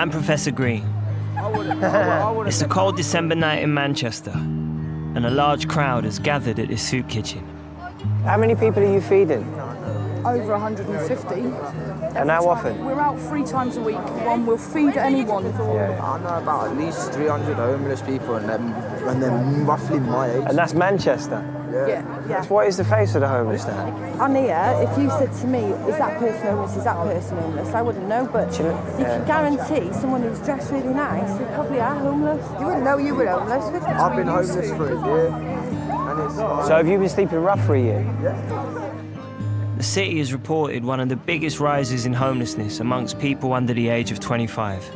I'm Professor Green. It's a cold December night in Manchester, and a large crowd has gathered at this soup kitchen. How many people are you feeding? Over 150. And how often? We're out 3 times a week. One will feed anyone. Yeah. I know about at least 300 homeless people, and then roughly my age. And that's Manchester? Yeah. So what is the face of the homeless now? On here, if you said to me, is that person homeless, is that person homeless, I wouldn't know, but you can guarantee someone who's dressed really nice, they probably are homeless. You wouldn't know you were homeless, would you? I've been homeless for a year. And it's So have you been sleeping rough for a year? Yeah. The city has reported one of the biggest rises in homelessness amongst people under the age of 25.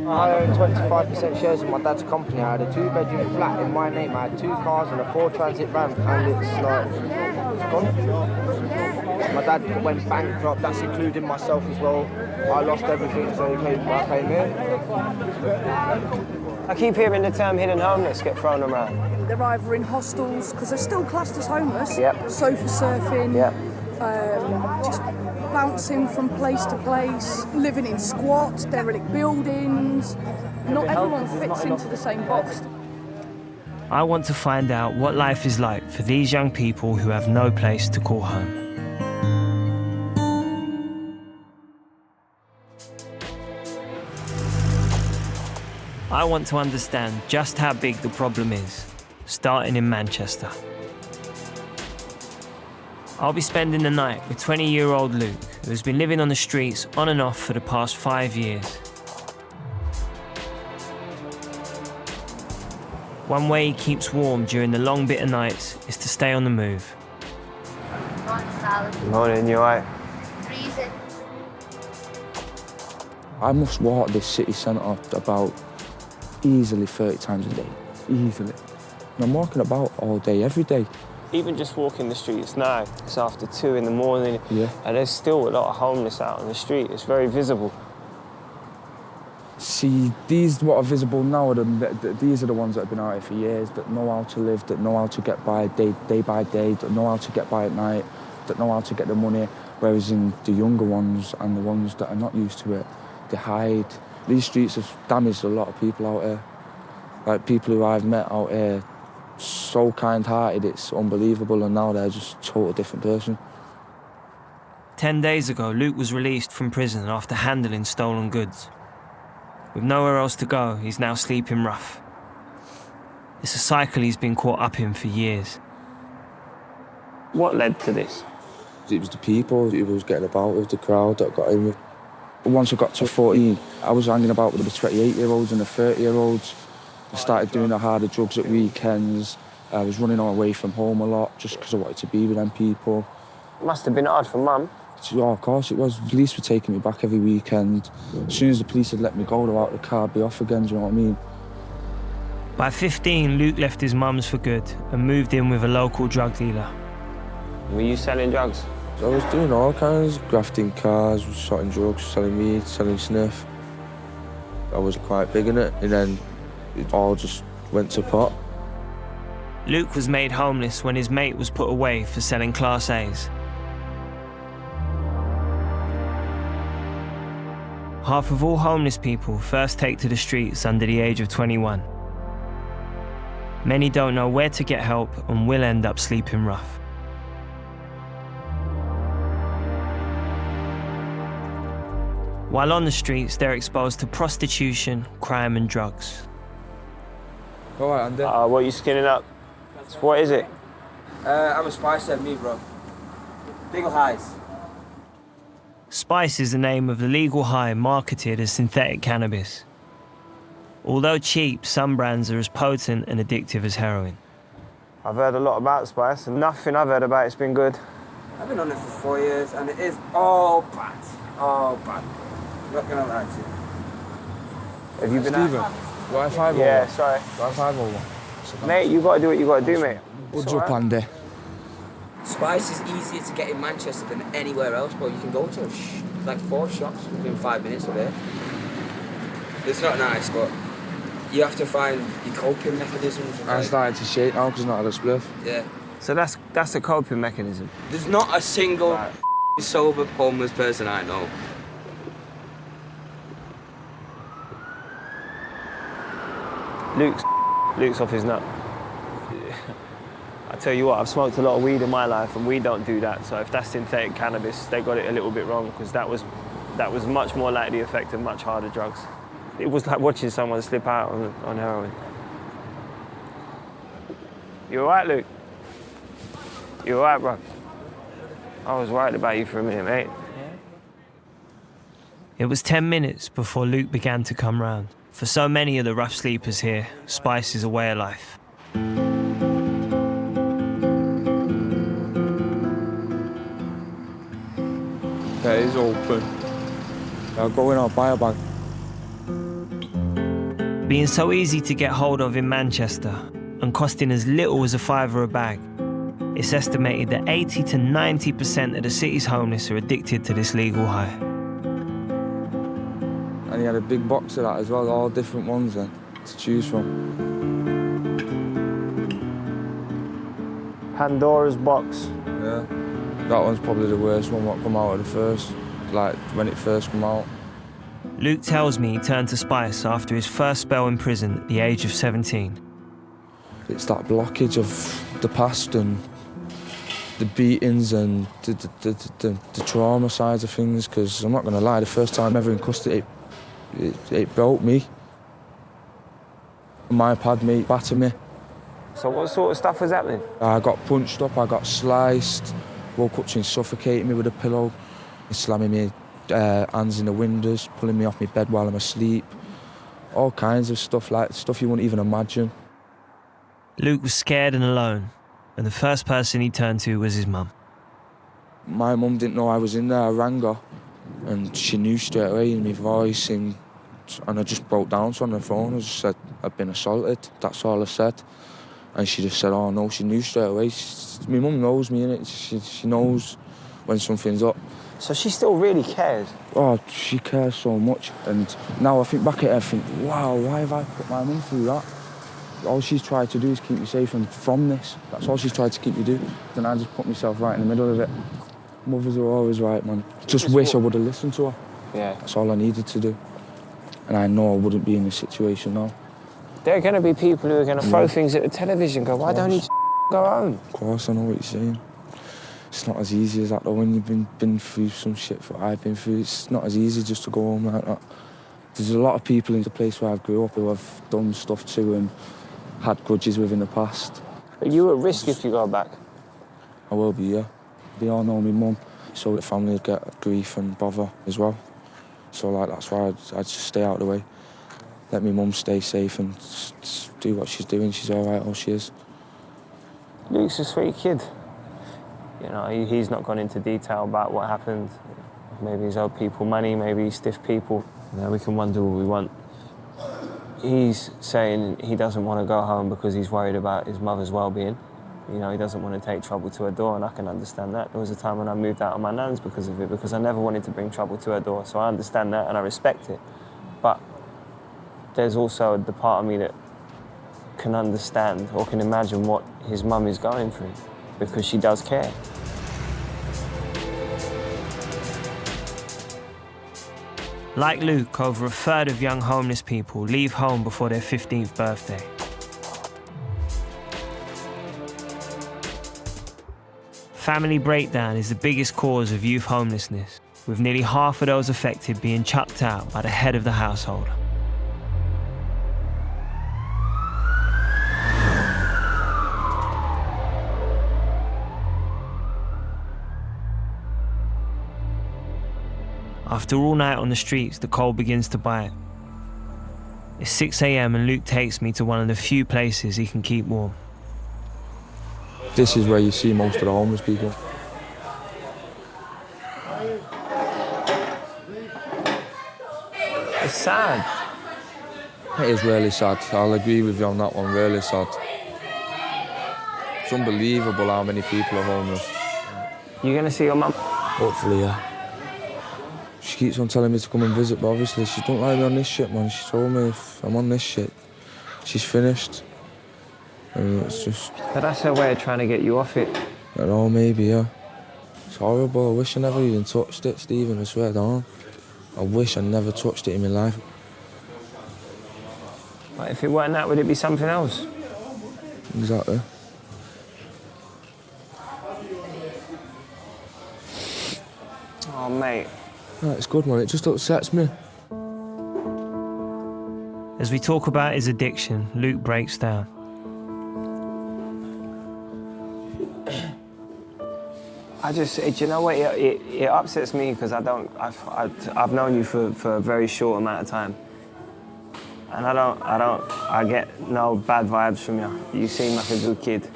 I own 25% shares in my dad's company. I had a 2-bedroom flat in my name. I had 2 cars and a 4 transit van, and it's gone. My dad went bankrupt. That's including myself as well. I lost everything, so I came here. I keep hearing the term hidden homeless get thrown around. They're either in hostels, because they're still classed as homeless, Yep. sofa surfing, Yep. just bouncing from place to place, living in squats, derelict buildings. Not everyone fits into the same box. I want to find out what life is like for these young people who have no place to call home. I want to understand just how big the problem is, starting in Manchester. I'll be spending the night with 20-year-old Luke, who has been living on the streets on and off for the past 5 years. One way he keeps warm during the long bitter nights is to stay on the move. Morning, you alright? I must walk this city centre about easily 30 times a day, easily. And I'm walking about all day, every day. Even just walking the streets now, it's after 2 in the morning, and there's still a lot of homeless out on the street. It's very visible. See, these what are visible now, these are the ones that have been out here for years, that know how to live, that know how to get by day by day, that know how to get by at night, that know how to get the money, whereas in the younger ones and the ones that are not used to it, they hide. These streets have damaged a lot of people out here. Like, people who I've met out here, so kind-hearted, it's unbelievable, and now they're just a total different person. 10 days ago, Luke was released from prison after handling stolen goods. With nowhere else to go, he's now sleeping rough. It's a cycle he's been caught up in for years. What led to this? It was the people who was getting about with the crowd that got in with. Once I got to 14, I was hanging about with the 28-year-olds and the 30-year-olds. I started doing the harder drugs at weekends. I was running away from home a lot just because I wanted to be with them people. It must have been hard for Mum. Oh, of course it was. The police were taking me back every weekend. As soon as the police had let me go, they were out of the car, I'd be off again, do you know what I mean? By 15, Luke left his mum's for good and moved in with a local drug dealer. Were you selling drugs? I was doing all kinds, grafting cars, selling drugs, selling weed, selling sniff. I was quite big in it, and then it all just went to pot. Luke was made homeless when his mate was put away for selling Class A's. Half of all homeless people first take to the streets under the age of 21. Many don't know where to get help and will end up sleeping rough. While on the streets, they're exposed to prostitution, crime and drugs. All right, Andy. What are you skinning up? So what is it? I'm a spicer, me, bro. Big ol' highs. Spice is the name of the legal high marketed as synthetic cannabis. Although cheap, some brands are as potent and addictive as heroin. I've heard a lot about Spice, and nothing I've heard about it's been good. I've been on it for 4 years, and it is all bad. All bad. I'm not gonna lie to you. Have you been Steven, out? Wi-Fi over? Yeah, sorry. Wi-Fi over? Mate, you got to do what you got to do, mate. What's up, Andy? Spice is easier to get in Manchester than anywhere else, but you can go to like 4 shops within 5 minutes of it. It's not nice, but you have to find your coping mechanisms. I'm starting to shake now because I've not had a spliff. Yeah. So that's a coping mechanism. There's not a single sober homeless person I know. Luke's off his nut. I tell you what, I've smoked a lot of weed in my life, and we don't do that. So if that's synthetic cannabis, they got it a little bit wrong, because that was much more like the effect of much harder drugs. It was like watching someone slip out on heroin. You all right, Luke? You all right, bro? I was worried about you for a minute, mate. It was 10 minutes before Luke began to come round. For so many of the rough sleepers here, spice is a way of life. Yeah, it is open. I'll go in, I'll buy a bag. Being so easy to get hold of in Manchester and costing as little as £5 a bag, it's estimated that 80 to 90% of the city's homeless are addicted to this legal high. And he had a big box of that as well, all different ones then, to choose from. Pandora's box. Yeah. That one's probably the worst one, what come out of the first, like when it first come out. Luke tells me he turned to spice after his first spell in prison at the age of 17. It's that blockage of the past and the beatings and the trauma sides of things, because I'm not going to lie, the first time ever in custody, it broke me. My pad mate battered me. So what sort of stuff was happening? I got punched up, I got sliced, woke up to him suffocating me with a pillow, slamming me hands in the windows, pulling me off my bed while I'm asleep. All kinds of stuff, like stuff you wouldn't even imagine. Luke was scared and alone, and the first person he turned to was his mum. My mum didn't know I was in there. I rang her, and she knew straight away in my voice, and I just broke down to her on the phone. I just said, I've been assaulted, that's all I said. And she just said, oh no, she knew straight away. My mum knows me, innit? She knows when something's up. So she still really cares? Oh, she cares so much. And now I think back at it, I think, wow, why have I put my mum through that? All she's tried to do is keep me safe from this. That's all she's tried to keep me do. Then I just put myself right in the middle of it. Mothers are always right, man. Just wish I would have listened to her. Yeah. That's all I needed to do. And I know I wouldn't be in this situation now. There are going to be people who are going to throw things at the television and go, why don't you go home? Of course, I know what you're saying. It's not as easy as that though. When you've been through some shit that I've been through, it's not as easy just to go home like that. There's a lot of people in the place where I grew up who have done stuff to and had grudges with in the past. Are you at risk if you go back? I will be, yeah. They all know my mum, so the family get grief and bother as well. So like that's why I'd just stay out of the way. Let my mum stay safe and just do what she's doing. She's all right, all she is. Luke's a sweet kid. You know, he's not gone into detail about what happened. Maybe he's owed people money, maybe he stiffed people. You know, we can wonder what we want. He's saying he doesn't want to go home because he's worried about his mother's well-being. You know, he doesn't want to take trouble to her door, and I can understand that. There was a time when I moved out of my nan's because of it, because I never wanted to bring trouble to her door, so I understand that and I respect it. But there's also the part of me that can understand or can imagine what his mum is going through, because she does care. Like Luke, over a third of young homeless people leave home before their 15th birthday. Family breakdown is the biggest cause of youth homelessness, with nearly half of those affected being chucked out by the head of the household. After all night on the streets, the cold begins to bite. It's 6 a.m. and Luke takes me to one of the few places he can keep warm. This is where you see most of the homeless people. It's sad. It is really sad. I'll agree with you on that one, really sad. It's unbelievable how many people are homeless. You going to see your mum? Hopefully, yeah. She keeps on telling me to come and visit, but obviously she don't like me on this shit, man. She told me if I'm on this shit, she's finished. And it's just... But that's her way of trying to get you off it. I don't know, maybe, yeah. It's horrible. I wish I never even touched it, Stephen, I swear down. I wish I never touched it in my life. But if it weren't that, would it be something else? Exactly. Oh, mate. No, it's good, man. It just upsets me. As we talk about his addiction, Luke breaks down. Do you know what? It upsets me because I've known you for a very short amount of time. And I get no bad vibes from you. You seem like a good kid.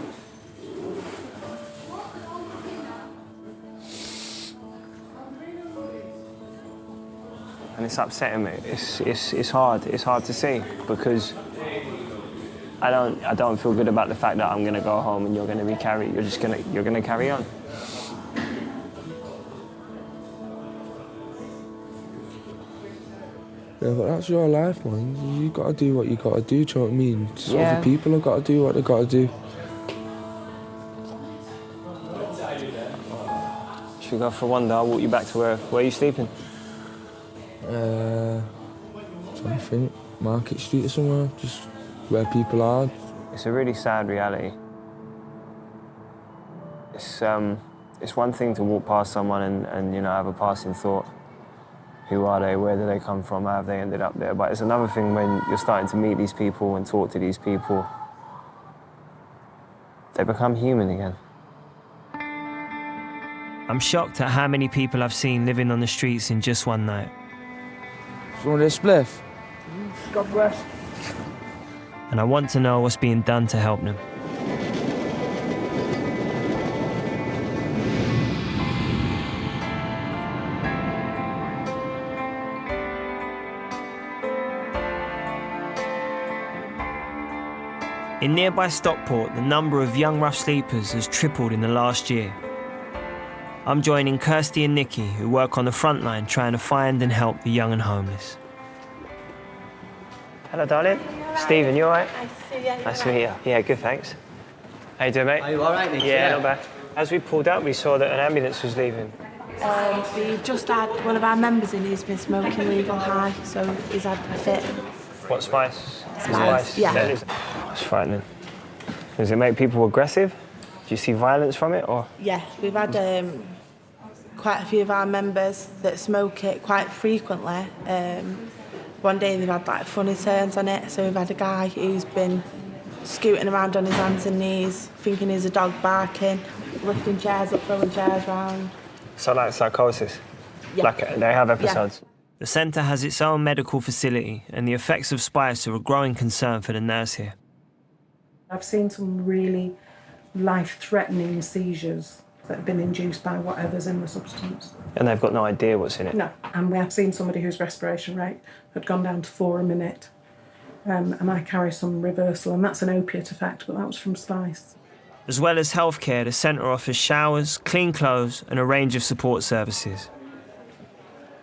And it's upsetting me. It's hard to see because I don't feel good about the fact that I'm gonna go home and you're gonna carry on. Yeah, but that's your life, man. You gotta do what you gotta do, do you know what I mean? So Yeah. other people have gotta do what they gotta do. Should we go for a wander? I'll walk you back to where are you sleeping? Trying to think. Market Street or somewhere, just where people are. It's a really sad reality. It's one thing to walk past someone and have a passing thought. Who are they? Where do they come from? How have they ended up there? But it's another thing when you're starting to meet these people and talk to these people. They become human again. I'm shocked at how many people I've seen living on the streets in just one night. Want a spliff? God bless. And I want to know what's being done to help them. In nearby Stockport, the number of young rough sleepers has tripled in the last year. I'm joining Kirsty and Nikki, who work on the front line trying to find and help the young and homeless. Hello, darling. Stephen, you all right? Nice to see you. Nice to meet you. Yeah, good, thanks. How you doing, mate? Are you all right, Nick? Yeah, not bad. As we pulled up, we saw that an ambulance was leaving. We've just had one of our members in who's been smoking legal high, so he's had a fit. What, spice? Spice, yeah. That's frightening. Does it make people aggressive? Do you see violence from it, or? Yeah, we've had quite a few of our members that smoke it quite frequently. One day they've had like funny turns on it, so we've had a guy who's been scooting around on his hands and knees, thinking he's a dog barking, lifting chairs up, throwing chairs around. So like psychosis? Yeah. Like they have episodes? Yeah. The centre has its own medical facility, and the effects of spice are a growing concern for the nurse here. I've seen some really life-threatening seizures that have been induced by whatever's in the substance. And they've got no idea what's in it? No, and we have seen somebody whose respiration rate had gone down to 4 a minute. And I carry some reversal, and that's an opiate effect, but that was from spice. As well as healthcare, the centre offers showers, clean clothes and a range of support services.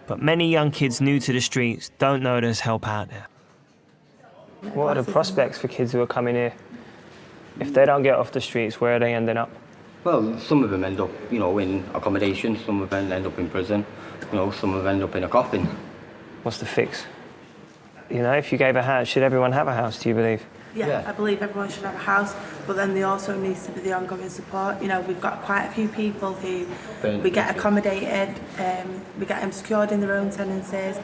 But many young kids new to the streets don't know there's help out there. What are the prospects for kids who are coming here? If they don't get off the streets, where are they ending up? Well, some of them end up, in accommodation. Some of them end up in prison. Some of them end up in a coffin. What's the fix? If you gave a house, should everyone have a house, do you believe? Yeah, I believe everyone should have a house, but then there also needs to be the ongoing support. We've got quite a few people who we get accommodated, we get them secured in their own tenancies,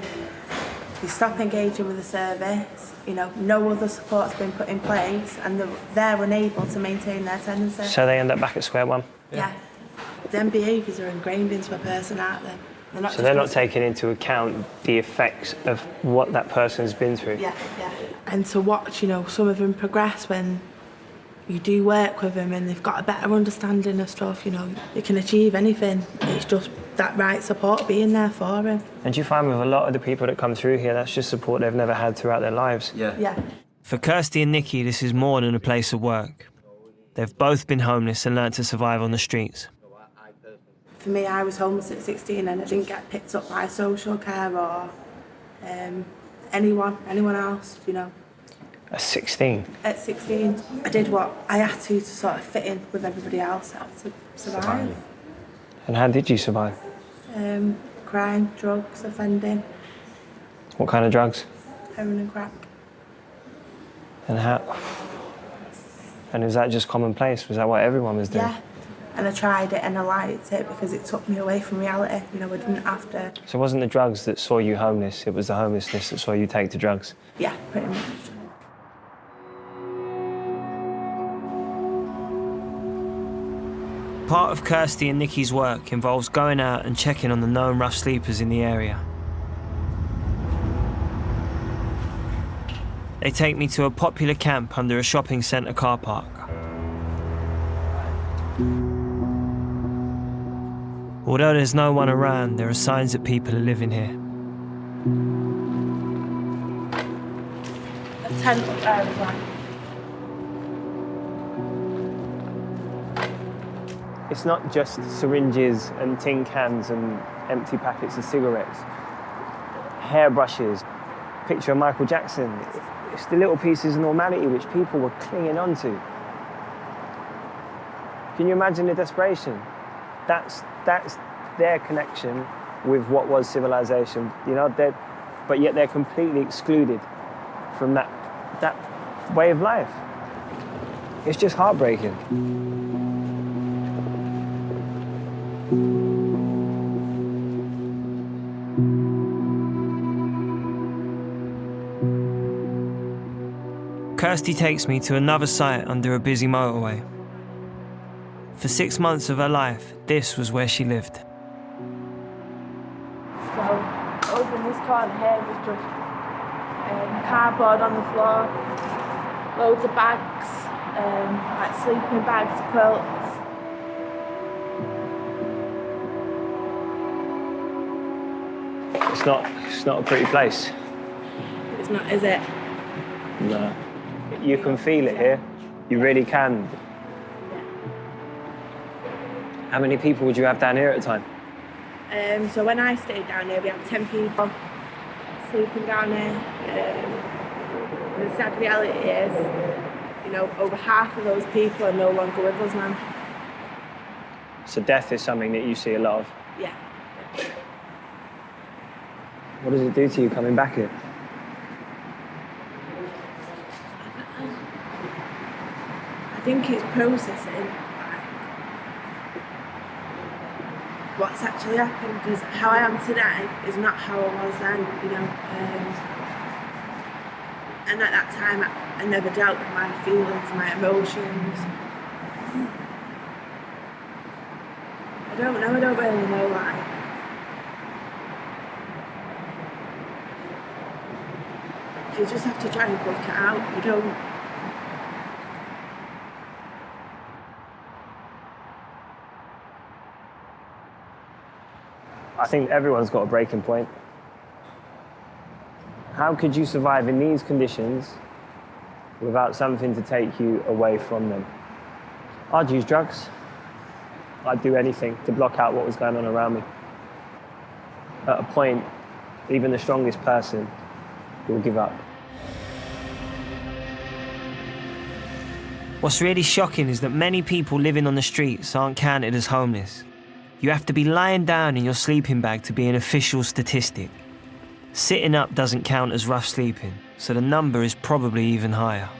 we stop engaging with the service, no other support's been put in place, and they're unable to maintain their tenancy. So they end up back at square one? Yeah. Them behaviours are ingrained into a person, aren't they? They're not taking into account the effects of what that person's been through. Yeah. And to watch, some of them progress when you do work with them and they've got a better understanding of stuff, they can achieve anything. It's just that right support being there for them. And do you find with a lot of the people that come through here, that's just support they've never had throughout their lives? Yeah. For Kirsty and Nikki, this is more than a place of work. They've both been homeless and learnt to survive on the streets. For me, I was homeless at 16 and I didn't get picked up by social care or anyone else, At 16? At 16, I did what I had to sort of fit in with everybody else to survive. And how did you survive? Crime, drugs, offending. What kind of drugs? Heroin and crack. And how? And was that just commonplace? Was that what everyone was doing? Yeah. And I tried it and I liked it because it took me away from reality. You know, I didn't have to. So it wasn't the drugs that saw you homeless, it was the homelessness that saw you take to drugs? Yeah, pretty much. Part of Kirsty and Nikki's work involves going out and checking on the known rough sleepers in the area. They take me to a popular camp under a shopping centre car park. Although there's no one around, there are signs that people are living here. A tent up there as well. It's not just syringes and tin cans and empty packets of cigarettes, hairbrushes, picture of Michael Jackson. It's the little pieces of normality which people were clinging on to. Can you imagine the desperation? That's their connection with what was civilization, you know, but yet they're completely excluded from that way of life. It's just heartbreaking. Kirsty takes me to another site under a busy motorway. For 6 months of her life, this was where she lived. So over in this corner here was just cardboard on the floor, loads of bags, like sleeping bags, quilts. It's not a pretty place. It's not, is it? No. You can feel it here. You really can. How many people would you have down here at a time? So when I stayed down here, we had 10 people sleeping down here. The sad reality is, you know, over half of those people are no longer with us now. So death is something that you see a lot of. Yeah. What does it do to you coming back here? I think it's processing what's actually happened, because how I am today is not how I was then, you know. And at that time, I never dealt with my feelings, my emotions. I don't really know, like. You just have to try and block it out. You don't. I think everyone's got a breaking point. How could you survive in these conditions without something to take you away from them? I'd use drugs. I'd do anything to block out what was going on around me. At a point, even the strongest person will give up. What's really shocking is that many people living on the streets aren't counted as homeless. You have to be lying down in your sleeping bag to be an official statistic. Sitting up doesn't count as rough sleeping, so the number is probably even higher.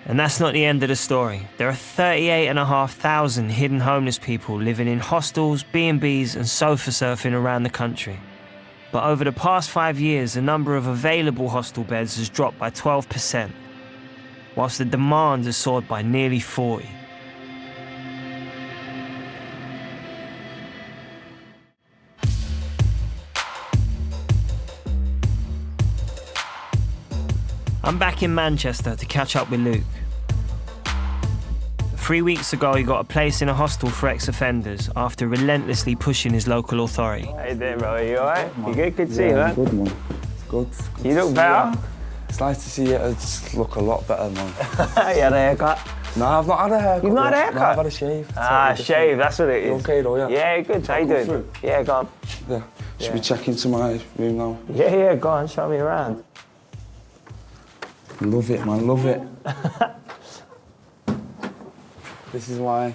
And that's not the end of the story. There are 38,500 hidden homeless people living in hostels, B&Bs and sofa surfing around the country. But over the past 5 years, the number of available hostel beds has dropped by 12%, whilst the demand has soared by nearly 40%. I'm back in Manchester to catch up with Luke. 3 weeks ago, he got a place in a hostel for ex-offenders after relentlessly pushing his local authority. How you doing, bro? Are you alright? You good? Good to see you, man. Good, man. Good. You look better. It's nice to see you. I just look a lot better, man. You had a haircut? No, I've not had a haircut. You've not had a haircut? No, I've had a shave. Shave, that's what it is. You okay though, yeah? Yeah, good. How you doing? Through? Yeah, go on. Yeah. Should we check into my room now? Yeah, go on, show me around. Love it, man, love it. This is my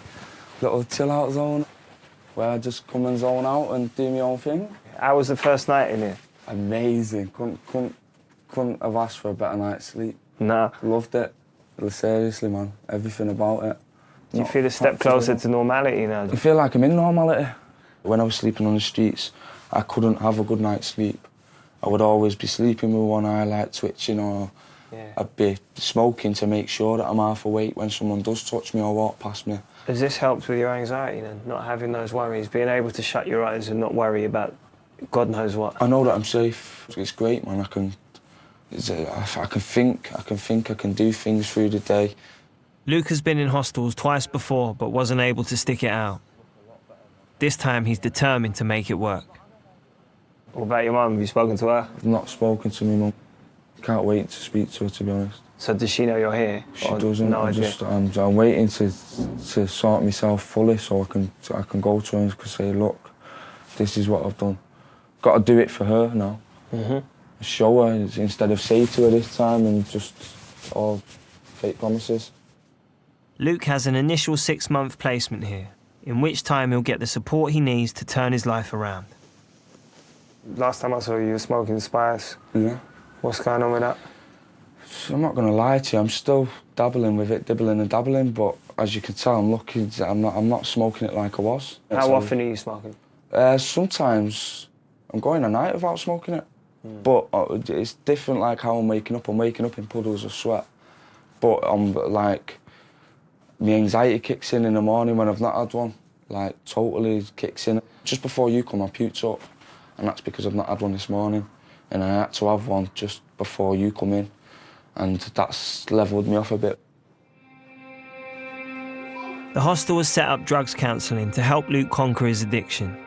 little chill-out zone, where I just come and zone out and do my own thing. How was the first night in here? Amazing. Couldn't have asked for a better night's sleep. Nah. Loved it. Seriously, man. Everything about it. Do you feel a step closer to normality now? I feel like I'm in normality. When I was sleeping on the streets, I couldn't have a good night's sleep. I would always be sleeping with one eye like twitching, or I'd be smoking to make sure that I'm half awake when someone does touch me or walk past me. Has this helped with your anxiety then? Not having those worries, being able to shut your eyes and not worry about God knows what? I know that I'm safe. It's great, man. I can think, I can do things through the day. Luke has been in hostels twice before, but wasn't able to stick it out. This time he's determined to make it work. What about your mum? Have you spoken to her? I've not spoken to my mum. Can't wait to speak to her, to be honest. So does she know you're here? She doesn't. No I'm waiting to sort myself fully so I can go to her and say, look, this is what I've done. Got to do it for her now. Show her instead of say to her this time and just all fake promises. Luke has an initial 6-month placement here, in which time he'll get the support he needs to turn his life around. Last time I saw you, you were smoking expires. Yeah. What's going on with that? I'm not going to lie to you, I'm still dabbling with it, dibbling and dabbling, but as you can tell, I'm not smoking it like I was. How often are you smoking? Sometimes I'm going a night without smoking it. But it's different, like how I'm waking up in puddles of sweat. But I'm like, my anxiety kicks in the morning when I've not had one. Like, totally kicks in. Just before you come, I puked up. And that's because I've not had one this morning. And I had to have one just before you come in. And that's levelled me off a bit. The hostel has set up drugs counselling to help Luke conquer his addiction.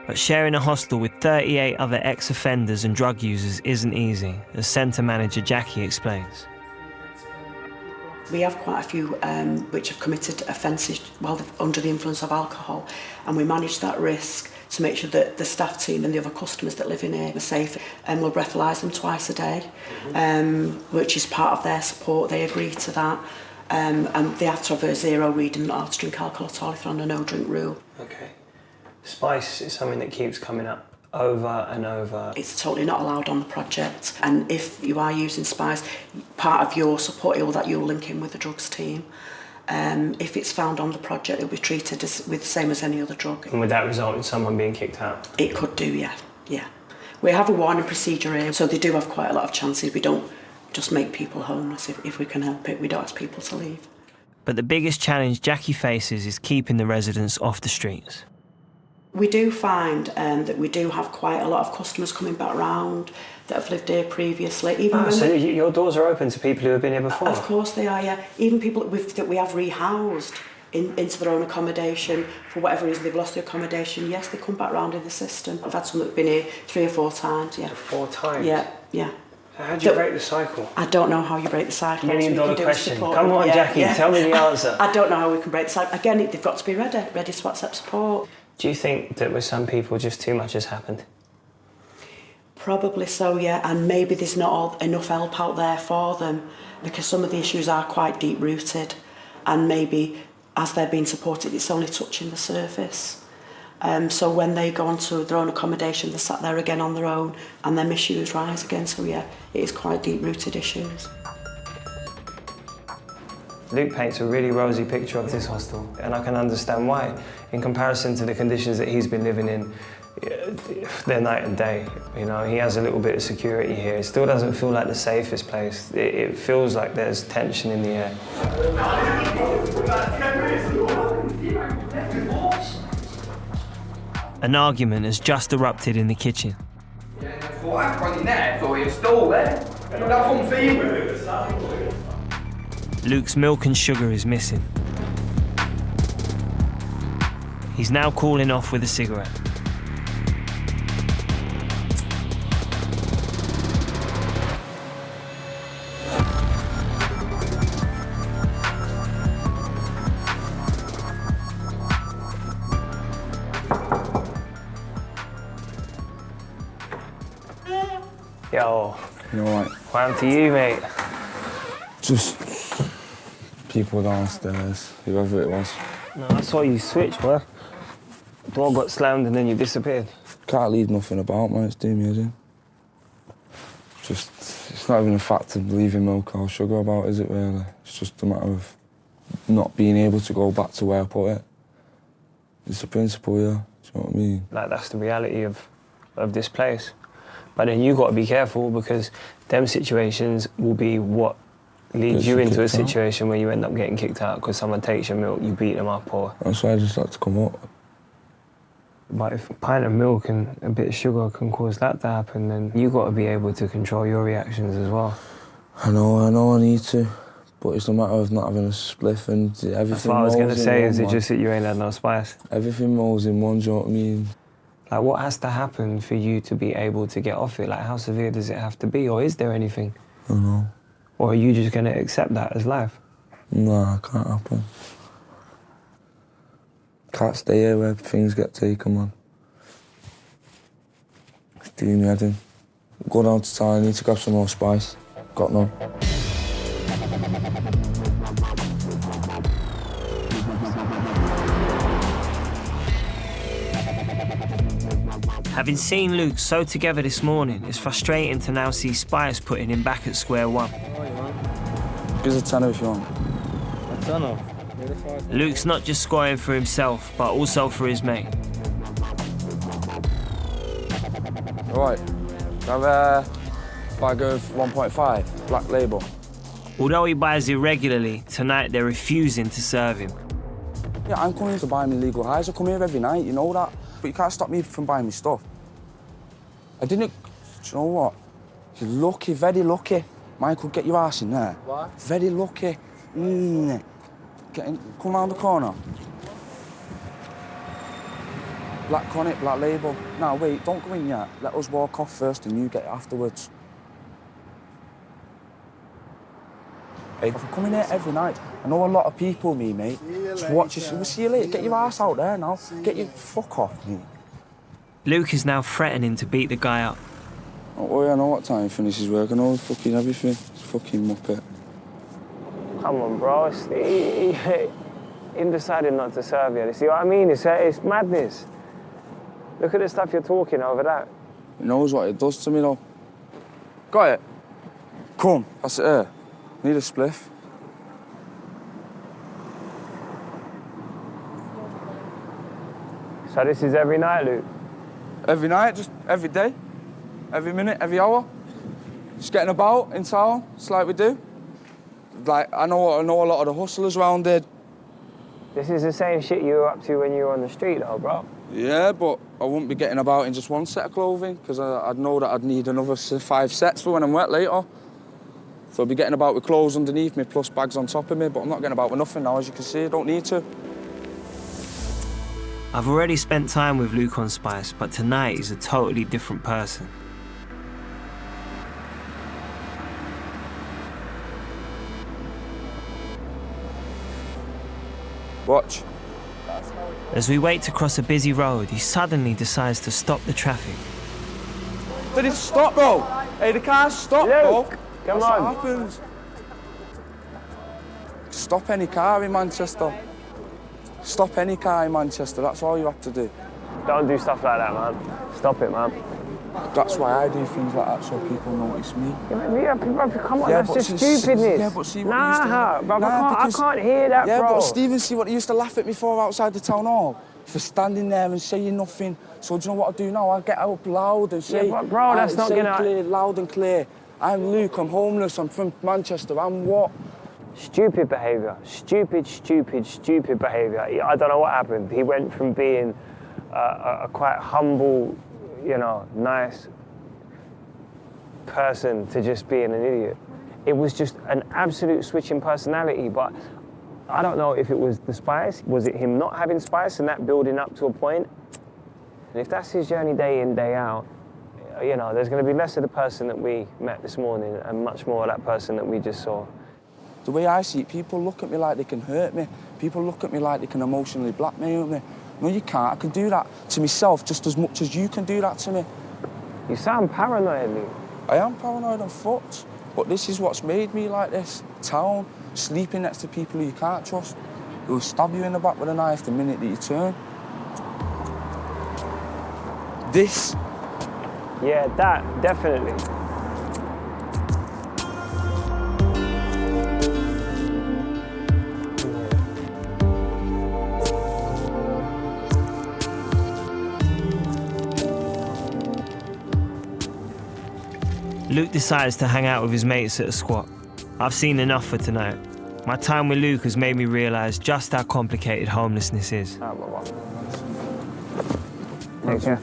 But sharing a hostel with 38 other ex-offenders and drug users isn't easy, as centre manager Jackie explains. We have quite a few which have committed offences while under the influence of alcohol, and we manage that risk to make sure that the staff team and the other customers that live in here are safe, and we'll breathalyse them twice a day, which is part of their support. They agree to that, and they have to have a 0 reading, not allowed to drink alcohol at all if they're on a no drink rule. Okay. Spice is something that keeps coming up over and over. It's totally not allowed on the project, and if you are using spice, part of your support is that you'll link in with the drugs team. If it's found on the project, it'll be treated with the same as any other drug. And would that result in someone being kicked out? It could do, yeah. We have a warning procedure here, so they do have quite a lot of chances. We don't just make people homeless if we can help it. We don't ask people to leave. But the biggest challenge Jackie faces is keeping the residents off the streets. We do find that we do have quite a lot of customers coming back round that have lived here previously. So your doors are open to people who have been here before? Of course they are, yeah. Even people that we have rehoused into their own accommodation, for whatever reason they've lost their accommodation, yes, they come back round in the system. I've had some that have been here 3 or 4 times, yeah. 4 times? Yeah. So how do you break the cycle? I don't know how you break the cycle. $1 million question. Come on, Jackie, tell me the answer. I don't know how we can break the cycle. Again, they've got to be ready to accept support. Do you think that with some people just too much has happened? Probably so, yeah, and maybe there's not enough help out there for them because some of the issues are quite deep-rooted, and maybe as they're being supported, it's only touching the surface. So when they go onto their own accommodation, they're sat there again on their own and their issues rise again, so yeah, it is quite deep-rooted issues. Luke paints a really rosy picture of this hostel, and I can understand why. In comparison to the conditions that he's been living in, they're night and day. You know, he has a little bit of security here. It still doesn't feel like the safest place. It feels like there's tension in the air. An argument has just erupted in the kitchen. Luke's milk and sugar is missing. He's now cooling off with a cigarette. Yo. You know what? What happened to you, mate? Just people downstairs, whoever it was. No, I saw you switch, bro. Door got slammed and then you disappeared. Can't leave nothing about, man. It's doing me in. it's not even a fact of leaving milk or sugar about, is it really? It's just a matter of not being able to go back to where I put it. It's a principle, yeah. Do you know what I mean? Like, that's the reality of this place. But then you got to be careful, because them situations will be what leads you into a situation where you end up getting kicked out because someone takes your milk, you beat them up, or... That's why I just like to come up. But if a pint of milk and a bit of sugar can cause that to happen, then you got to be able to control your reactions as well. I know I need to, but it's a matter of not having a spliff and everything. That's what I was going to say, is it man. just that you ain't had no spice? Everything rolls in one, do you know what I mean? Like, what has to happen for you to be able to get off it? Like, how severe does it have to be, or is there anything? I don't know. Or are you just going to accept that as life? Nah, it can't happen. Can't stay here where things get taken, man. It's doing me head in. Go down to town, I need to grab some more spice. Got none. Having seen Luke so together this morning, it's frustrating to now see Spice putting him back at square one. Give us a tenner if you want. A tenner? Luke's not just scoring for himself, but also for his mate. Right, have a bag of 1.5, black label. Although he buys irregularly, tonight they're refusing to serve him. Yeah, I'm coming to buy me legal highs. I come here every night, you know that. But you can't stop me from buying me stuff. I didn't... Do you know what? You're lucky, very lucky. Michael, get your ass in there. What? Very lucky. Come round the corner. Black on it, black label. Now, wait, don't go in yet. Let us walk off first and you get it afterwards. Hey, if I come in here every night, I know a lot of people, me, mate. Just watch you. We'll see you later. Get your ass out there now. Get your fuck off, mate. Luke is now threatening to beat the guy up. Don't worry, I know what time he finishes work. I know fucking everything. It's fucking muppet. Come on, bro. Him decided not to serve you. You see what I mean? It's madness. Look at the stuff you're talking over that. He knows what it does to me, though. Got it? Come, pass it here. Need a spliff. So this is every night, Luke? Every night, just every day. Every minute, every hour. Just getting about in town, it's like we do. Like, I know a lot of the hustlers around here. This is the same shit you were up to when you were on the street, though, bro. Yeah, but I wouldn't be getting about in just one set of clothing, because I'd know that I'd need another 5 sets for when I'm wet later. So I'd be getting about with clothes underneath me, plus bags on top of me, but I'm not getting about with nothing now, as you can see. I don't need to. I've already spent time with Luke on Spice, but tonight he's a totally different person. Watch. As we wait to cross a busy road, he suddenly decides to stop the traffic. Did it stop, bro? Hey, the car's stopped, bro. Come That's on. what happens. Stop any car in Manchester. Stop any car in Manchester, that's all you have to do. Don't do stuff like that, man. Stop it, man. That's why I do things like that, so people notice me. Yeah, bro, come on, Yeah, that's just see- stupidness. Yeah, but see what they used to... Bro, Nah, I can't hear that, yeah, bro. but Stephen, see what he used to laugh at me for outside the town hall? For standing there and saying nothing. So do you know what I do now? I get up loud and say... Yeah, but bro, that's not gonna... Clear, loud and clear. I'm Luke, I'm homeless, I'm from Manchester, I'm what? Stupid behaviour. Stupid behaviour. I don't know what happened. He went from being a quite humble, you know, nice person to just being an idiot. It was just an absolute switch in personality, but I don't know if it was the spice. Was it him not having spice and that building up to a point? And if that's his journey day in, day out, you know, there's going to be less of the person that we met this morning and much more of that person that we just saw. The way I see it, people look at me like they can hurt me. People look at me like they can emotionally blackmail me. No, you can't. I can do that to myself just as much as you can do that to me. You sound paranoid, Luke. I am paranoid and fucked, but this is what's made me like this. Town, sleeping next to people who you can't trust, who will stab you in the back with a knife the minute that you turn. This. Yeah, that, definitely. Luke decides to hang out with his mates at a squat. I've seen enough for tonight. My time with Luke has made me realise just how complicated homelessness is. Take care.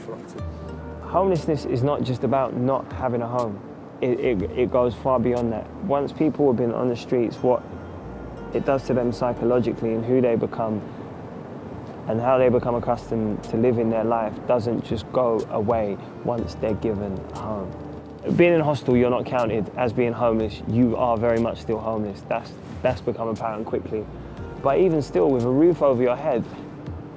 Homelessness is not just about not having a home. It goes far beyond that. Once people have been on the streets, what it does to them psychologically and who they become and how they become accustomed to living their life doesn't just go away once they're given a home. Being in a hostel, you're not counted as being homeless. You are very much still homeless. That's become apparent quickly. But even still, with a roof over your head,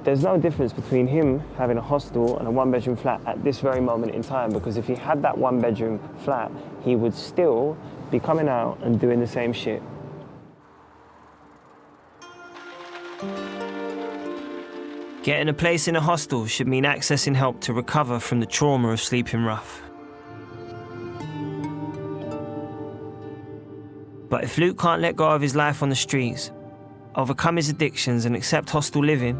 there's no difference between him having a hostel and a one-bedroom flat at this very moment in time, because if he had that one-bedroom flat, he would still be coming out and doing the same shit. Getting a place in a hostel should mean accessing help to recover from the trauma of sleeping rough. But if Luke can't let go of his life on the streets, overcome his addictions and accept hostel living,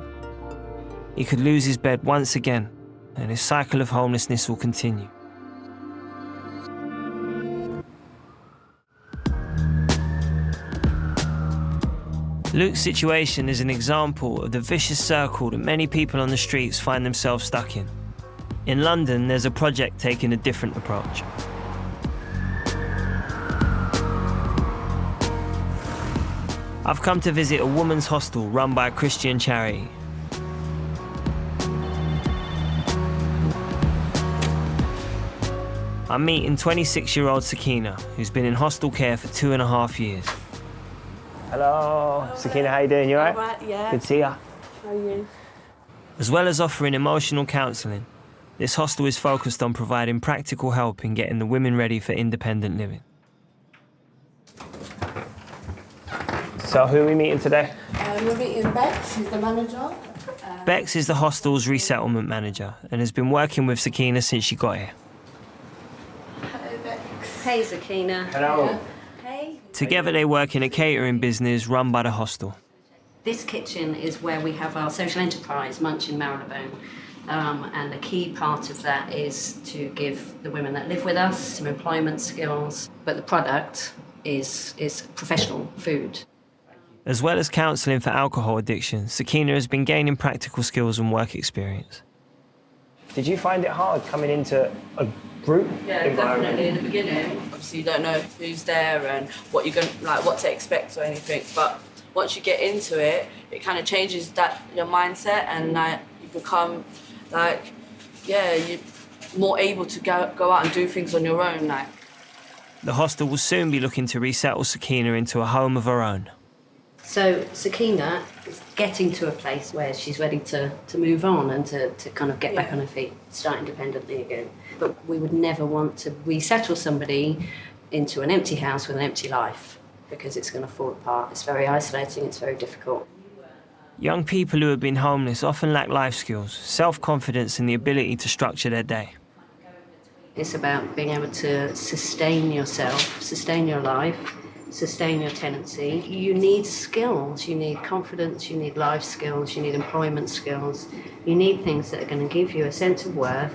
he could lose his bed once again, and his cycle of homelessness will continue. Luke's situation is an example of the vicious circle that many people on the streets find themselves stuck in. In London, there's a project taking a different approach. I've come to visit a women's hostel run by a Christian charity. I'm meeting 26-year-old Sakina, who's been in hostel care for 2.5 years. Hello, Sakina, how you doing? You all right? All right, yeah. Good to see ya. How are you? As well as offering emotional counselling, this hostel is focused on providing practical help in getting the women ready for independent living. So who are we meeting today? We're meeting Bex, she's the manager. Bex is the hostel's resettlement manager and has been working with Sakina since she got here. Hello, Bex. Hey, Sakina. Hello. Hey. Together they work in a catering business run by the hostel. This kitchen is where we have our social enterprise, Munch in Marylebone. And a key part of that is to give the women that live with us some employment skills, but the product is professional food. As well as counselling for alcohol addiction, Sakina has been gaining practical skills and work experience. Did you find it hard coming into a group environment? Definitely in the beginning. Obviously, you don't know who's there and what you're going, like what to expect or anything. But once you get into it, it kind of changes your mindset, and you become you're more able to go out and do things on your own. The hostel will soon be looking to resettle Sakina into a home of her own. So Sakina is getting to a place where she's ready to move on and to kind of get back on her feet, start independently again. But we would never want to resettle somebody into an empty house with an empty life, because it's going to fall apart. It's very isolating, it's very difficult. Young people who have been homeless often lack life skills, self-confidence and the ability to structure their day. It's about being able to sustain yourself, sustain your life, sustain your tenancy. You need skills, you need confidence, you need life skills, you need employment skills. You need things that are going to give you a sense of worth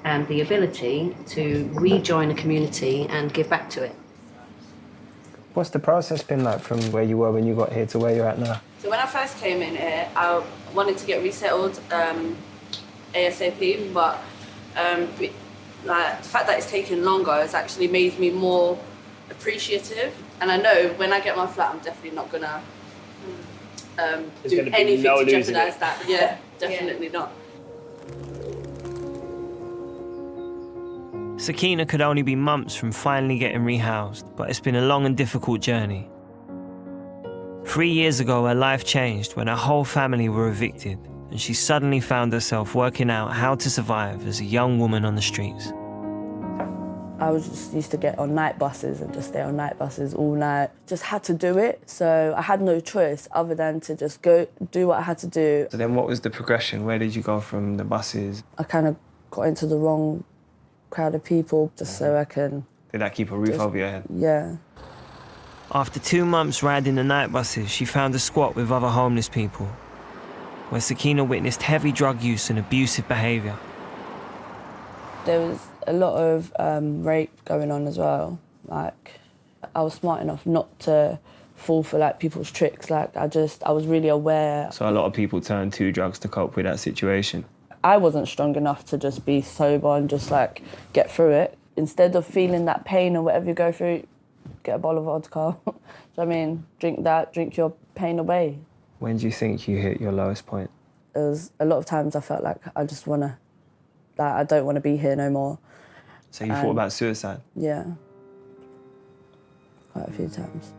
and the ability to rejoin a community and give back to it. What's the process been like from where you were when you got here to where you're at now? So when I first came in here, I wanted to get resettled ASAP, but the fact that it's taken longer has actually made me more appreciative. And I know when I get my flat, I'm definitely not gonna do anything to jeopardise that. Yeah, definitely not. Sakina could only be months from finally getting rehoused, but it's been a long and difficult journey. 3 years ago, her life changed when her whole family were evicted, and she suddenly found herself working out how to survive as a young woman on the streets. I was just used to get on night buses and just stay on night buses all night. Just had to do it, so I had no choice other than to just go do what I had to do. So then what was the progression? Where did you go from the buses? I kind of got into the wrong crowd of people just so I can... Did that keep a roof over your head? Yeah. After 2 months riding the night buses, she found a squat with other homeless people, where Sakina witnessed heavy drug use and abusive behaviour. There was a lot of rape going on as well. Like, I was smart enough not to fall for like people's tricks. Like, I was really aware. So a lot of people turn to drugs to cope with that situation. I wasn't strong enough to just be sober and just like get through it. Instead of feeling that pain or whatever you go through, get a bottle of vodka. Do you know what I mean? Drink your pain away. When do you think you hit your lowest point? It was a lot of times I felt like I don't want to be here no more. So you thought about suicide? Yeah. Quite a few times.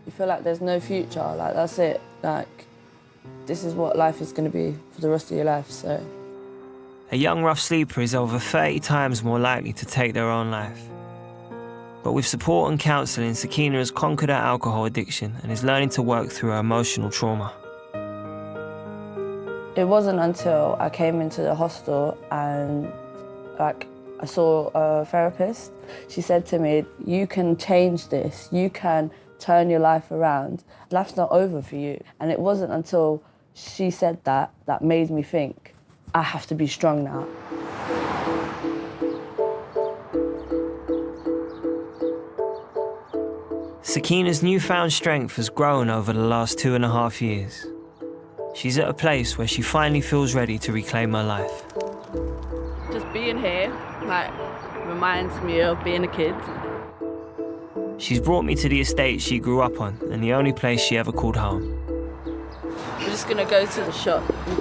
You feel like there's no future, like that's it. Like, this is what life is going to be for the rest of your life, so. A young rough sleeper is over 30 times more likely to take their own life. But with support and counselling, Sakina has conquered her alcohol addiction and is learning to work through her emotional trauma. It wasn't until I came into the hostel and like I saw a therapist. She said to me, you can change this, you can turn your life around. Life's not over for you. And it wasn't until she said that made me think, I have to be strong now. Sakina's newfound strength has grown over the last 2.5 years. She's at a place where she finally feels ready to reclaim her life. Just being here, like, reminds me of being a kid. She's brought me to the estate she grew up on and the only place she ever called home. We're just gonna go to the shop and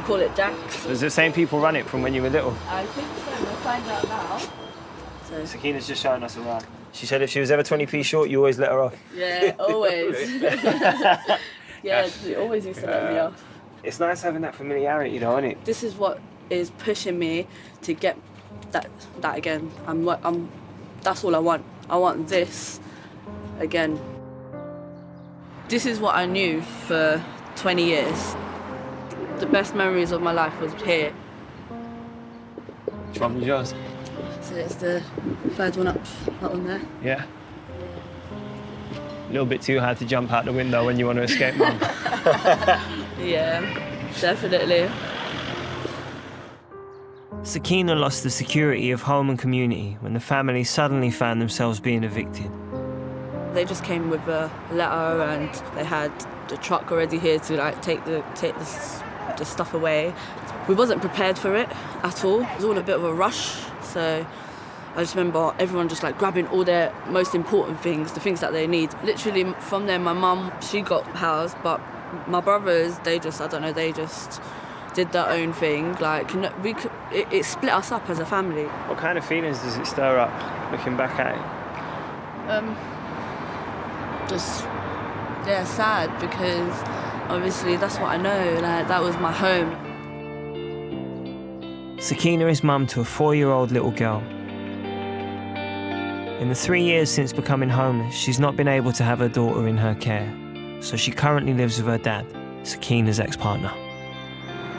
call it Jack's. Does the same people run it from when you were little? I think so, we'll find out now. So. Sakina's just showing us around. She said if she was ever 20p short, you always let her off. Yeah, always. Yeah, she always used to let me off. It's nice having that familiarity though, isn't it? This is what is pushing me to get that again. That's all I want. I want this again. This is what I knew for 20 years. The best memories of my life was here. Which one was yours? So it's the third one up, that one there. Yeah. A little bit too hard to jump out the window when you want to escape mum. Yeah, definitely. Sakina lost the security of home and community when the family suddenly found themselves being evicted. They just came with a letter and they had the truck already here to like take the stuff away. We wasn't prepared for it at all. It was all a bit of a rush. So I just remember everyone just like grabbing all their most important things, the things that they need. Literally from there, my mum, she got housed, but my brothers, they just did their own thing. Like, it split us up as a family. What kind of feelings does it stir up, looking back at it? Just, yeah, sad, because obviously that's what I know, like, that was my home. Sakina is mum to a 4-year-old little girl. In the 3 years since becoming homeless, she's not been able to have her daughter in her care, so she currently lives with her dad, Sakina's ex-partner.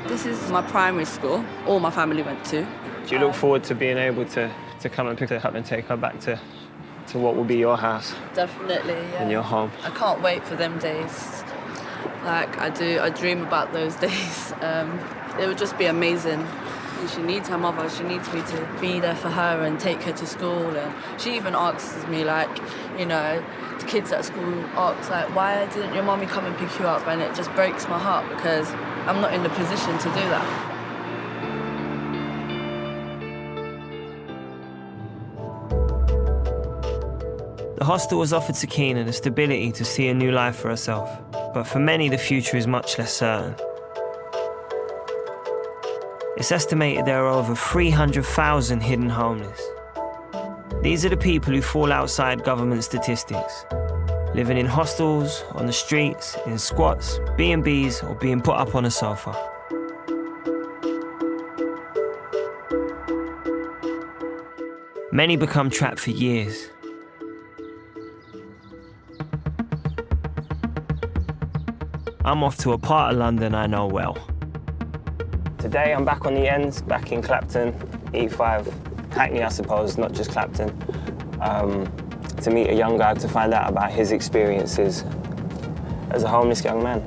This is my primary school, all my family went to. Do you look forward to being able to come and pick her up and take her back to what will be your house? Definitely, yeah. And your home? I can't wait for them days. Like, I dream about those days. It would just be amazing. She needs her mother, she needs me to be there for her and take her to school. And she even asks me, like, you know, the kids at school ask, like, why didn't your mommy come and pick you up? And it just breaks my heart because I'm not in the position to do that. The hostel has offered Sakina the stability to see a new life for herself, but for many the future is much less certain. It's estimated there are over 300,000 hidden homeless. These are the people who fall outside government statistics, living in hostels, on the streets, in squats, B&Bs, or being put up on a sofa. Many become trapped for years. I'm off to a part of London I know well. Today I'm back on the ends, back in Clapton, E5, Hackney I suppose, not just Clapton, to meet a young guy to find out about his experiences as a homeless young man.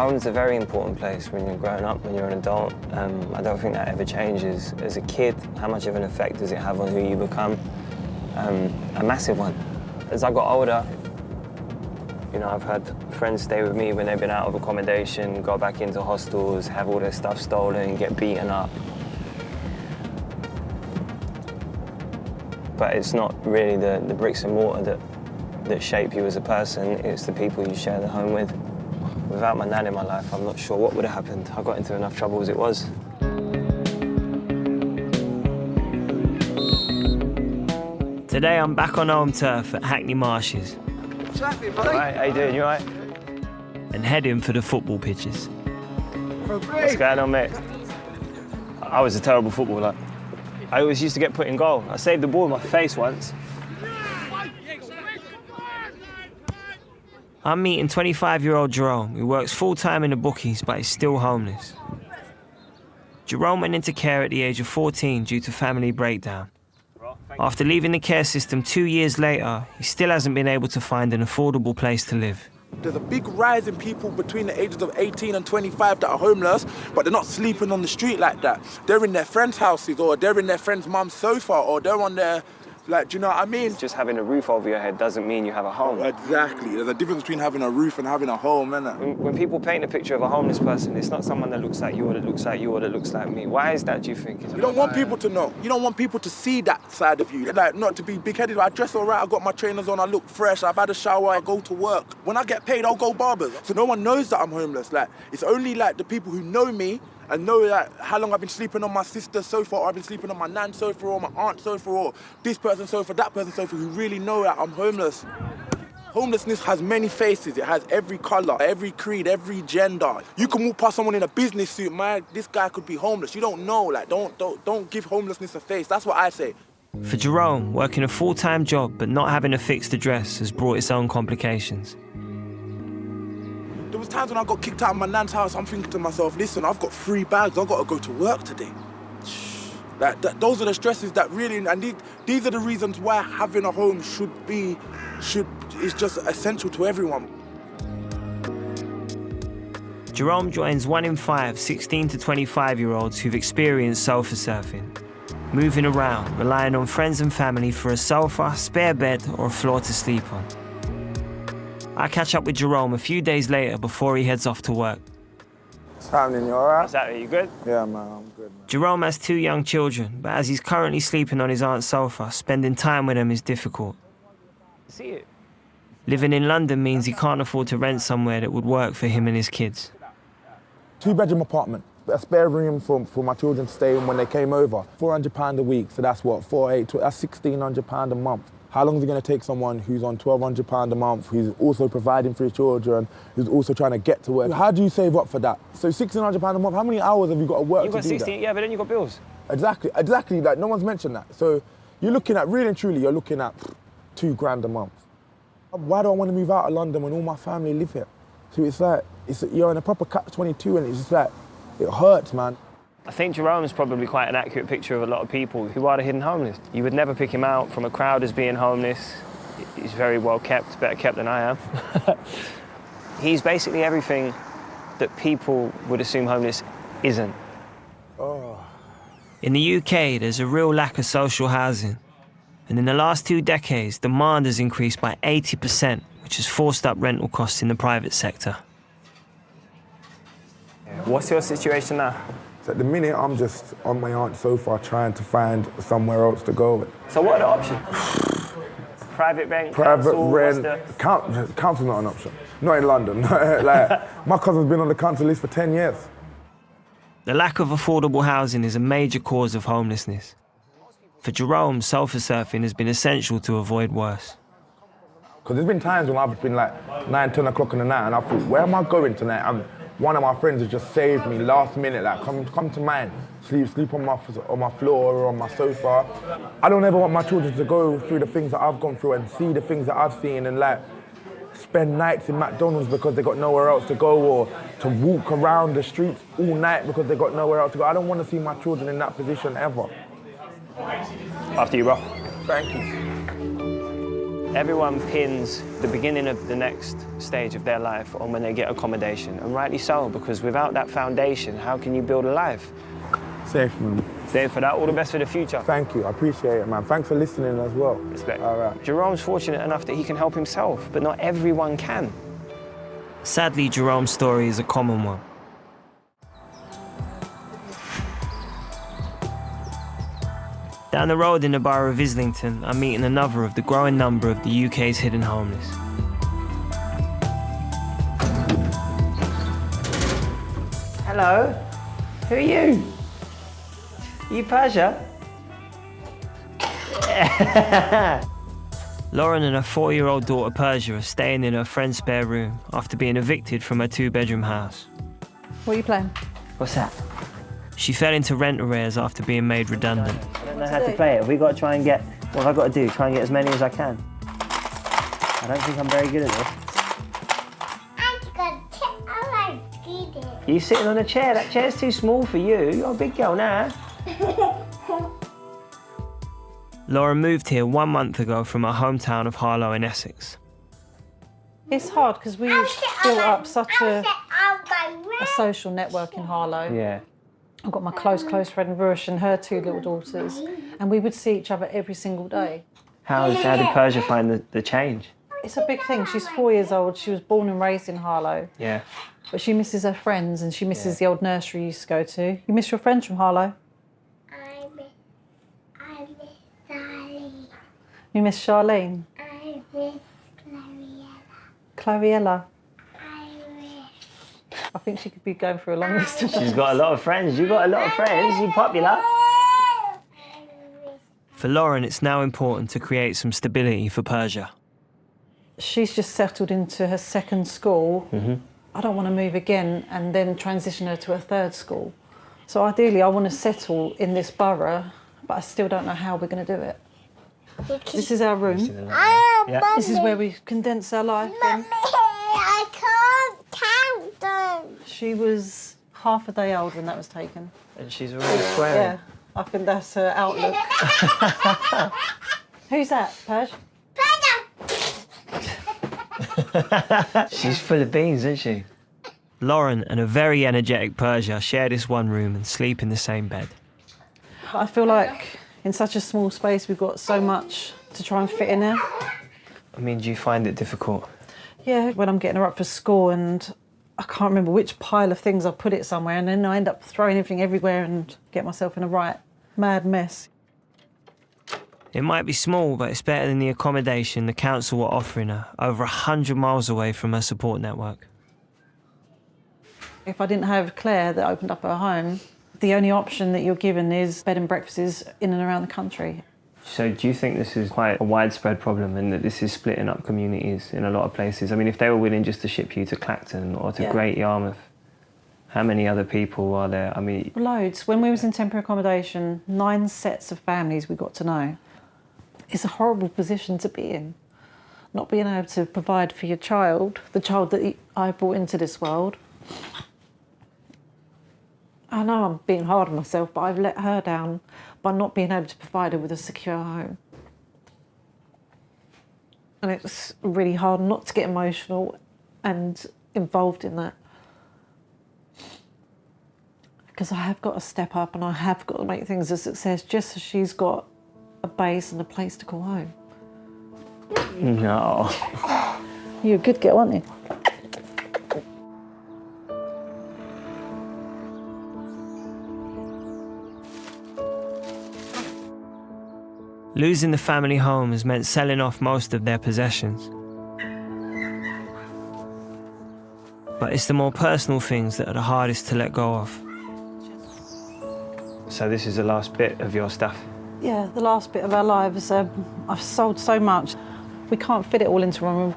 Home's a very important place when you're growing up, when you're an adult. I don't think that ever changes. As a kid, how much of an effect does it have on who you become? A massive one. As I got older, you know, I've had friends stay with me when they've been out of accommodation, go back into hostels, have all their stuff stolen, get beaten up. But it's not really the bricks and mortar that shape you as a person, it's the people you share the home with. Without my nan in my life, I'm not sure what would have happened. I got into enough trouble as it was. Today I'm back on home turf at Hackney Marshes. Right, how you doing, you all right? And heading for the football pitches. What's going on, mate? I was a terrible footballer. I always used to get put in goal. I saved the ball in my face once. I'm meeting 25-year-old Jerome, who works full-time in the bookies but is still homeless. Jerome went into care at the age of 14 due to family breakdown. After leaving the care system 2 years later, he still hasn't been able to find an affordable place to live. There's a big rise in people between the ages of 18 and 25 that are homeless, but they're not sleeping on the street like that. They're in their friends' houses, or they're in their friend's mum's sofa, or they're on their, like, do you know what I mean? Just having a roof over your head doesn't mean you have a home. Exactly. There's a difference between having a roof and having a home, isn't it? When people paint a picture of a homeless person, it's not someone that looks like you or that looks like you or that looks like me. Why is that, do you think? You don't want people to know. You don't want people to see that side of you. Like, not to be big-headed. I dress all right, I got my trainers on, I look fresh, I've had a shower, I go to work. When I get paid, I'll go barbers. So no one knows that I'm homeless. Like, it's only like the people who know me and know that how long I've been sleeping on my sister's sofa, or I've been sleeping on my nan's sofa, or my aunt's sofa, or this person's sofa, that person's sofa, who really know that I'm homeless. Homelessness has many faces. It has every colour, every creed, every gender. You can walk past someone in a business suit, man, this guy could be homeless. You don't know, like, don't give homelessness a face. That's what I say. For Jerome, working a full-time job but not having a fixed address has brought its own complications. There was times when I got kicked out of my nan's house, I'm thinking to myself, listen, I've got 3 bags, I've got to go to work today. Those are the stresses that really, and these are the reasons why having a home is just essential to everyone. Jerome joins 1 in 5 16 to 25-year-olds who've experienced sofa surfing, moving around, relying on friends and family for a sofa, spare bed, or a floor to sleep on. I catch up with Jerome a few days later before he heads off to work. What's happening, you all right? Is that, are you good? Yeah, man, I'm good, man. Jerome has 2 young children, but as he's currently sleeping on his aunt's sofa, spending time with them is difficult. See it. Living in London means he can't afford to rent somewhere that would work for him and his kids. 2-bedroom apartment, a spare room for my children to stay in when they came over. £400 a week, so that's what, that's £1,600 a month. How long is it going to take someone who's on £1,200 a month, who's also providing for his children, who's also trying to get to work? How do you save up for that? So £1,600 a month, how many hours have you got to work to do that? You've got 16, yeah, but then you've got bills. Exactly, like, no one's mentioned that. So you're looking at, really and truly, you're looking at £2,000 a month. Why do I want to move out of London when all my family live here? So it's like, you're in a proper catch-22, and it's just like, it hurts, man. I think Jerome's probably quite an accurate picture of a lot of people who are the hidden homeless. You would never pick him out from a crowd as being homeless. He's very well kept, better kept than I am. He's basically everything that people would assume homeless isn't. Oh. In the UK, there's a real lack of social housing. And in the last 2 decades, demand has increased by 80%, which has forced up rental costs in the private sector. What's your situation now? So at the minute, I'm just on my aunt's sofa trying to find somewhere else to go. So what are the options? Private rent, Private council, rent, council's not an option. Not in London. Like, my cousin's been on the council list for 10 years. The lack of affordable housing is a major cause of homelessness. For Jerome, sofa surfing has been essential to avoid worse. Because there's been times when I've been like 9, 10 o'clock in the night and I thought, where am I going tonight? And one of my friends has just saved me last minute, like, come to mine. Sleep on my floor or on my sofa. I don't ever want my children to go through the things that I've gone through and see the things that I've seen and, like, spend nights in McDonald's because they got nowhere else to go, or to walk around the streets all night because they got nowhere else to go. I don't want to see my children in that position ever. After you, bro. Thank you. Everyone pins the beginning of the next stage of their life on when they get accommodation, and rightly so, because without that foundation, how can you build a life? Safe, man. Safe for that. All the best for the future. Thank you. I appreciate it, man. Thanks for listening as well. Respect. All right. Jerome's fortunate enough that he can help himself, but not everyone can. Sadly, Jerome's story is a common one. Down the road in the borough of Islington, I'm meeting another of the growing number of the UK's hidden homeless. Hello, who are you? Are you Persia? Lauren and her 4-year-old daughter Persia are staying in her friend's spare room after being evicted from her 2-bedroom house. What are you playing? What's that? She fell into rent arrears after being made redundant. I don't know how to play it. We got to try and get, what have I got to do? Try and get as many as I can. I don't think I'm very good at this. You sitting on a chair? That chair's too small for you. You're a big girl now. Lauren moved here 1 month ago from her hometown of Harlow in Essex. It's hard because we built up such a social network in Harlow. Yeah. I've got my close friend Rush and her 2 little daughters, and we would see each other every single day. How did Persia find the change? It's a big thing. She's 4 years old. She was born and raised in Harlow. Yeah. But she misses her friends and she misses the old nursery you used to go to. You miss your friends from Harlow? I miss Sally. You miss Charlene? I miss Clariella. Clariella? I think she could be going through a long list. She's got a lot of friends. You've got a lot of friends. You're popular. For Lauren, it's now important to create some stability for Persia. She's just settled into her 2nd school. I don't want to move again and then transition her to a 3rd school. So ideally, I want to settle in this borough, but I still don't know how we're going to do it. This is our room. This is where we condense our life in. I can't count them. She was half a day old when that was taken. And she's already swearing. Yeah, I think that's her outlook. Who's that, Persia? She's full of beans, isn't she? Lauren and a very energetic Persia share this one room and sleep in the same bed. I feel like in such a small space we've got so much to try and fit in there. I mean, do you find it difficult? Yeah, when I'm getting her up for school and I can't remember which pile of things I put it somewhere, and then I end up throwing everything everywhere and get myself in a right mad mess. It might be small, but it's better than the accommodation the council were offering her, over 100 miles away from her support network. If I didn't have Claire that opened up her home, the only option that you're given is bed and breakfasts in and around the country. So do you think this is quite a widespread problem and that this is splitting up communities in a lot of places? I mean, if they were willing just to ship you to Clacton or to Great Yarmouth, how many other people are there? I mean... Loads. When we was in temporary accommodation, 9 sets of families we got to know. It's a horrible position to be in. Not being able to provide for your child, the child that I brought into this world. I know I'm being hard on myself, but I've let her down by not being able to provide her with a secure home. And it's really hard not to get emotional and involved in that. Because I have got to step up and I have got to make things a success just so she's got a base and a place to call home. No. You're a good girl, aren't you? Losing the family home has meant selling off most of their possessions. But it's the more personal things that are the hardest to let go of. So this is the last bit of your stuff? Yeah, the last bit of our lives. I've sold so much. We can't fit it all into one room.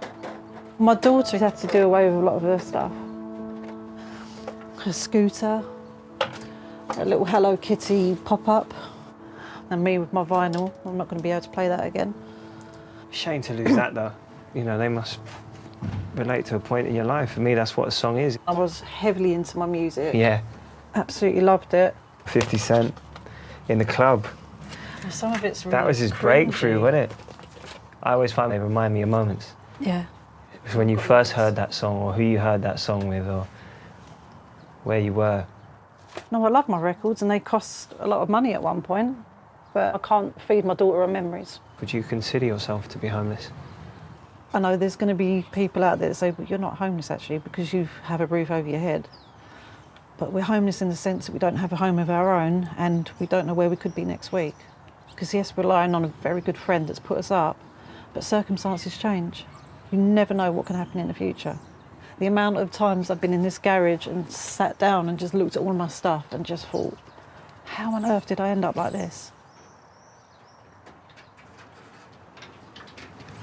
My daughter had to do away with a lot of her stuff. Her scooter, a little Hello Kitty pop-up, and me with my vinyl. I'm not going to be able to play that again. Shame to lose that, though. You know, they must relate to a point in your life. For me, that's what a song is. I was heavily into my music. Yeah. Absolutely loved it. 50 Cent in the club. Some of it's really That was his breakthrough, wasn't it? I always find they remind me of moments. Yeah. When you first heard that song, or who you heard that song with, or where you were. No, I love my records and they cost a lot of money at one point, but I can't feed my daughter her memories. Would you consider yourself to be homeless? I know there's going to be people out there that say, well, you're not homeless actually because you have a roof over your head. But we're homeless in the sense that we don't have a home of our own and we don't know where we could be next week. Because yes, we're relying on a very good friend that's put us up, but circumstances change. You never know what can happen in the future. The amount of times I've been in this garage and sat down and just looked at all my stuff and just thought, how on earth did I end up like this?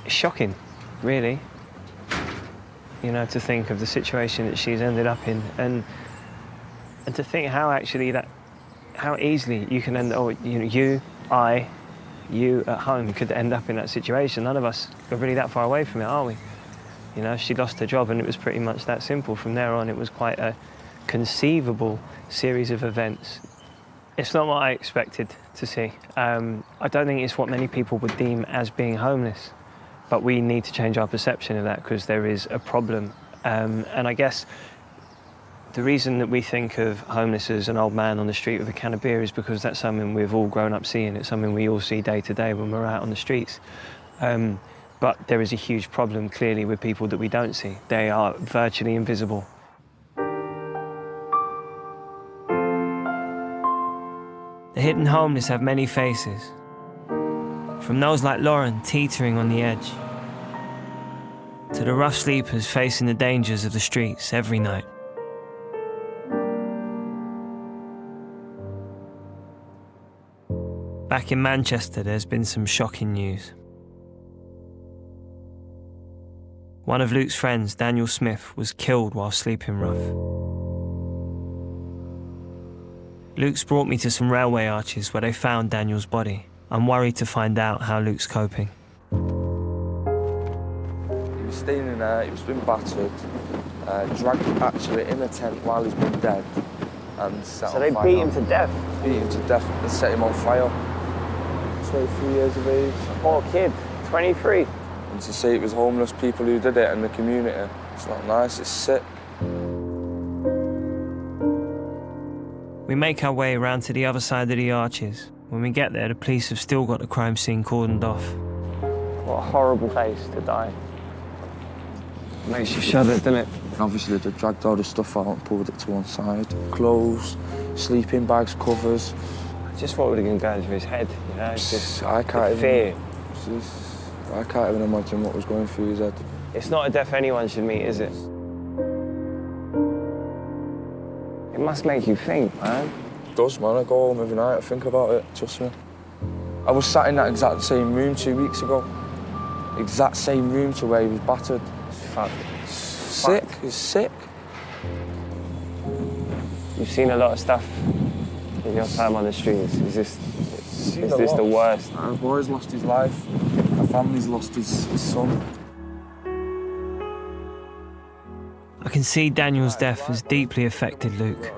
It's shocking, really. You know, to think of the situation that she's ended up in, and to think how easily you can end up, you at home could end up in that situation. None of us are really that far away from it, are we? You know, she lost her job and it was pretty much that simple. From there on, it was quite a conceivable series of events. It's not what I expected to see. I don't think it's what many people would deem as being homeless, but we need to change our perception of that because there is a problem. And I guess the reason that we think of homeless as an old man on the street with a can of beer is because that's something we've all grown up seeing. It's something we all see day to day when we're out on the streets. But there is a huge problem, clearly, with people that we don't see. They are virtually invisible. The hidden homeless have many faces. From those like Lauren teetering on the edge, to the rough sleepers facing the dangers of the streets every night. Back in Manchester, there's been some shocking news. One of Luke's friends, Daniel Smith, was killed while sleeping rough. Luke's brought me to some railway arches where they found Daniel's body. I'm worried to find out how Luke's coping. He was staying in there, he was being battered, dragged actually in a tent while he's been dead, and set on fire. So they beat him to death? Beat him to death and set him on fire. 23 years of age. Poor kid, 23. And to say it was homeless people who did it in the community, it's not nice, it's sick. We make our way around to the other side of the arches. When we get there, the police have still got the crime scene cordoned off. What a horrible place to die. Makes you shudder, doesn't it? Obviously, they dragged all the stuff out and pulled it to one side. Clothes, sleeping bags, covers. Just what would have been going through his head, you know? It's just I can't fear. I can't even imagine what was going through his head. It's not a death anyone should meet, is it? It must make you think, man. It does, man. I go home every night, I think about it, trust me. I was sat in that exact same room 2 weeks ago. Exact same room to where he was battered. Fuck. Sick, he's sick. You've seen a lot of stuff in your time on the streets. Is this the worst? Our boy's lost his life. Our family's lost his son. I can see Daniel's death has deeply affected Luke.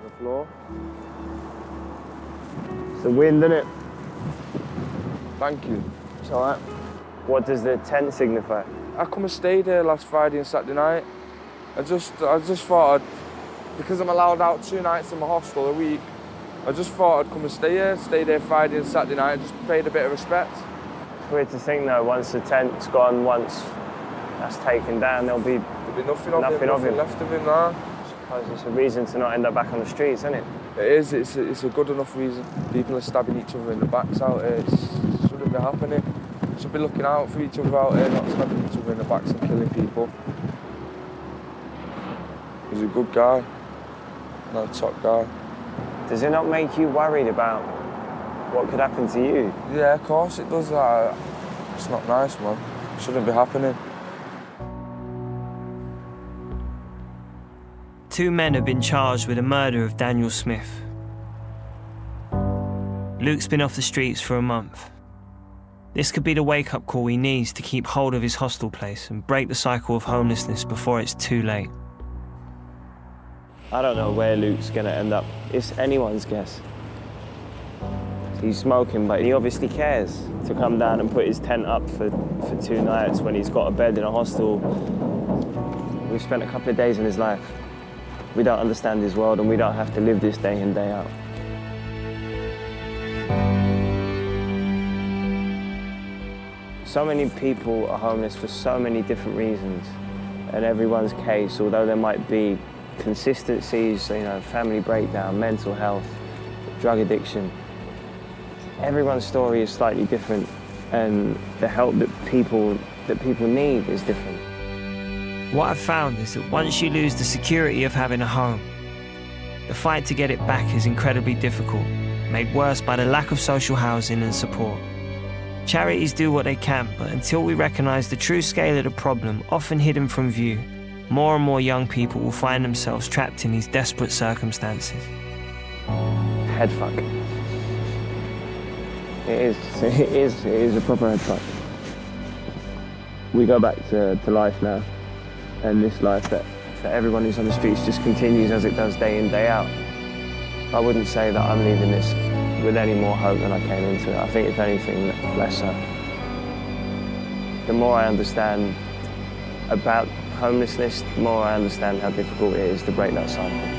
It's the wind, isn't it? Thank you. It's all right. What does the tent signify? I come and stayed here last Friday and Saturday night. I just thought because I'm allowed out 2 nights in my hostel a week, I just thought I'd come and stay here Friday and Saturday night, just paid a bit of respect. It's weird to think though, once the tent's gone, once that's taken down, there'll be nothing left of him now. I suppose it's a reason to not end up back on the streets, isn't it? It is, it's a good enough reason. People are stabbing each other in the backs out here. It shouldn't be happening. Should be looking out for each other out here, not stabbing each other in the backs and killing people. He's a good guy, not a top guy. Does it not make you worried about what could happen to you? Yeah, of course it does. It's not nice, man. It shouldn't be happening. 2 men have been charged with the murder of Daniel Smith. Luke's been off the streets for a month. This could be the wake-up call he needs to keep hold of his hostel place and break the cycle of homelessness before it's too late. I don't know where Luke's going to end up. It's anyone's guess. He's smoking, but he obviously cares to come down and put his tent up for 2 nights when he's got a bed in a hostel. We've spent a couple of days in his life. We don't understand his world and we don't have to live this day in, day out. So many people are homeless for so many different reasons. And everyone's case, although there might be consistencies, you know, family breakdown, mental health, drug addiction, everyone's story is slightly different, and the help that people need is different. What I've found is that once you lose the security of having a home, the fight to get it back is incredibly difficult, made worse by the lack of social housing and support. Charities do what they can, but until we recognise the true scale of the problem, often hidden from view, more and more young people will find themselves trapped in these desperate circumstances. Head fuck. It is a proper head fuck. We go back to life now, and this life that for everyone who's on the streets just continues as it does day in, day out. I wouldn't say that I'm leaving this with any more hope than I came into it. I think if anything, less so. The more I understand about homelessness, the more I understand how difficult it is to break that cycle.